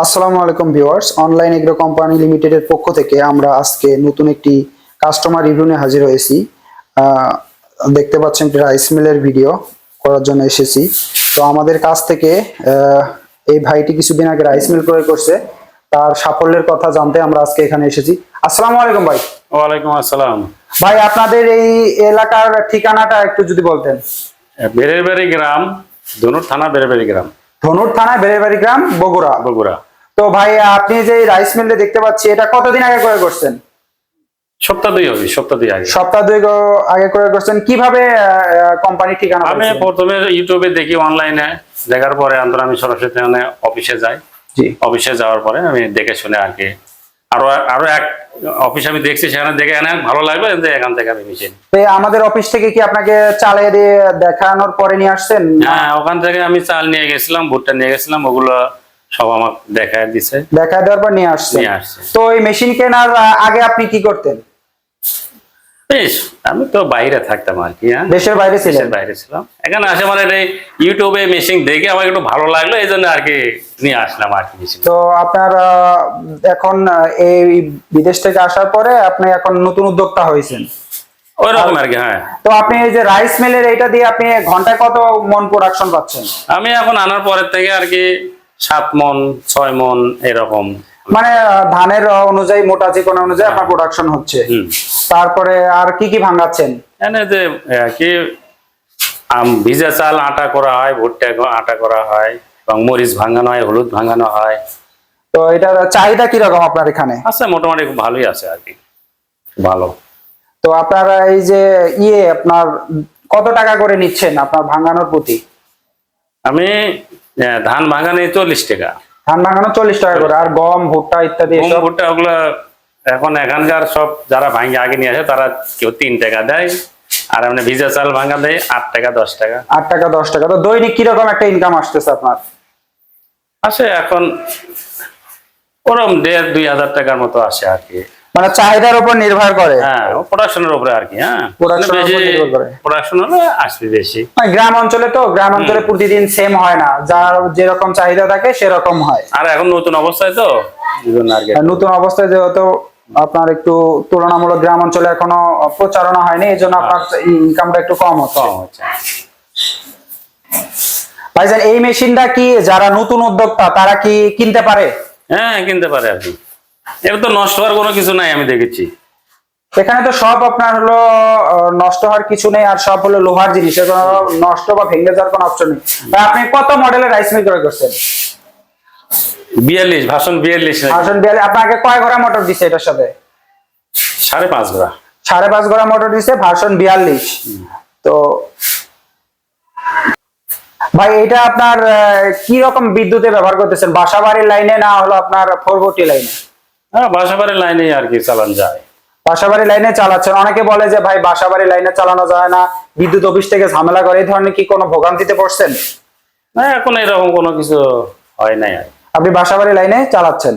আসসালামু আলাইকুম viewers, online agro company লিমিটেডের পক্ষ থেকে আমরা আজকে নতুন একটি কাস্টমার রিভিউ নিয়ে হাজির হয়েছি। দেখতে পাচ্ছেন রাইস মিলের ভিডিও করার জন্য এসেছি। তো আমাদের কাছ থেকে এই ভাইটি কিছুদিন আগে রাইস মিল ক্রয় করছে, তার সাফল্যের কথা জানতে আমরা আজকে এখানে এসেছি। আসসালামু আলাইকুম ভাই। ওয়ালাইকুম আসসালাম। ভাই, আপনাদের এই এলাকার ঠিকানাটা একটু যদি বলতেন। বেরেরবাড়ি গ্রাম, ধনুর থানা, বেরেরবাড়ি গ্রাম। ধনুর থানা, বেরেরবাড়ি গ্রাম, বগুড়া। বগুড়া। তো ভাই, আপনি যে রাইস মিলটা দেখতে পাচ্ছি, এটা কতদিন আগে ক্রয় করছেন? সপ্তাহ দুই হবে, সপ্তাহ দুই আগে। সপ্তাহ দুই আগে ক্রয় করছেন। কিভাবে কোম্পানি ঠিকানা? আমি প্রথমে ইউটিউবে দেখি, অনলাইনে দেখার পরে আমি সরাসরি অফিসে যাই। জি। অফিসে যাওয়ার পরে আমি দেখে শুনে আর কি আরো এক অফিস আমি দেখছি, সেখানে দেখে ভালো লাগলো, এখান থেকে আমি মেশিন। আমাদের অফিস থেকে কি আপনাকে চালিয়ে দিয়ে দেখানোর পরে নিয়ে আসছেন? হ্যাঁ, ওখান থেকে আমি চাল নিয়ে গেছিলাম, ভুট্টা নিয়ে গেছিলাম, ওগুলো সব আমাকে দেখায় দিছে। দেখায় দেওয়ার পর নিয়ে আসছে। তো এই মেশিন কেনার আগে আপনি কি করতেন? বেশ, আমি তো বাইরে থাকতাম আর কি। দেশের বাইরে ছিলেন? দেশের বাইরে ছিলাম। এখানে আসে ইউটিউবে মেশিন দেখে আমার একটু ভালো লাগলো, এই জন্য আর কি নিয়ে আসলাম আর কি মেশিন। তো আপনার এখন এই বিদেশ থেকে আসার পরে আপনি এখন নতুন উদ্যোক্তা হয়েছেন ওই রকম আর কি। হ্যাঁ। তো আপনি এই যে রাইস মিলের এটা দিয়ে আপনি ঘন্টায় কত মন প্রোডাকশন পাচ্ছেন? আমি এখন আনার পরের থেকে আর কি 7 মন 6 মন এরকম, মানে ধানের অনুযায়ী, মোটা চিকন অনুযায়ী আপনার প্রোডাকশন হচ্ছে। তারপরে আর কি কি ভাঙাচ্ছেন? এনে যে কি ভিজা চাল আটা করা হয়, ভুট্টা আটা করা হয়, এবং মরিচ ভাঙানো হয়, হলুদ ভাঙানো হয়। তো এটার চাহিদা কিরকম আপনার এখানে? আচ্ছা, মোটামুটি খুব ভালোই আছে আর কি, ভালো। তো আপনারা এই যে আপনার কত টাকা করে নিচ্ছেন আপনার ভাঙানোর প্রতি? আমি ধান ভাঙানি 40 টাকা। ধান ভাঙানো 40 টাকা করে। আর গম, ভুট্টা ইত্যাদি? গম, ভুট্টা ওগুলো এখানকার সব যারা ভাঙে আগে নিয়ে আসে, তারা কেউ 3 টাকা দেয়, আর ভিজা চাল ভাঙা দেয় 8 টাকা 10 টাকা। 8 টাকা 10 টাকা। তো দৈনিক কিরকম একটা ইনকাম আসতেছে আপনার? আসে এখন ওরকম 1,500-2 হাজার টাকার মতো আসে আর কি। মানে চাহিদার উপর নির্ভর করে। হ্যাঁ, প্রোডাকশনের উপরে আর কি। হ্যাঁ, প্রোডাকশন হলে আসবে বেশি। গ্রাম অঞ্চলে তো, গ্রাম অঞ্চলে প্রতিদিন সেম হয় না, যার যেরকম চাহিদা থাকে সেরকম হয়। আর এখন নতুন অবস্থায় তো, নতুন অবস্থায় যেহেতু আপনার একটু তুলনামূলক গ্রাম অঞ্চলে এখনো প্রচারণা হয়নি, এই জন্য আপনার ইনকামটা একটু কম হচ্ছে। ভাইজান, এই মেশিনটা কি যারা নতুন উদ্যোক্তা তারা কি কিনতে পারে? হ্যাঁ, কিনতে পারে আর কি। এর তো নষ্ট হওয়ার কোনো কিছু নাই, আমি দেখেছি। এখানে তো সব আপনার হলো নষ্ট হওয়ার কিছু নেই, আর সব হলো লোহার জিনিস, নষ্ট বা ভেঙে যাওয়ার কোনো অপশন নেই। আপনি কত মডেলের রাইস মিল ক্রয় করছেন? 42, ভার্সন 42। ভার্সন 42। আপনাকে কয় ঘোড়া মোটর দিছে এটার সাথে? 5.5 ঘোড়া। 5.5 ঘোড়া মোটর দিছে, ভার্সন 42। তো ভাই, এটা আপনার কি রকম বিদ্যুতে ব্যবহার করতেছেন? বাসাবাড়ির লাইনে না হলো আপনার 440 লাইনে? হ্যাঁ, বাসাবাড়ির লাইনে আর কি চালানো যায়। বাসাবাড়ি লাইনে চালাচ্ছেন। অনেকে বলে যে ভাই বাসাবাড়ি লাইনে চালানো যায় না, বিদ্যুৎ অফিস থেকে ঝামেলা করে, এই ধরনের কি কোনো ভোগান্তিতে পড়ছেন? না, এখন এরকম কোনো কিছু হয় নাই। আপনি বাসাবাড়ি লাইনে চালাচ্ছেন?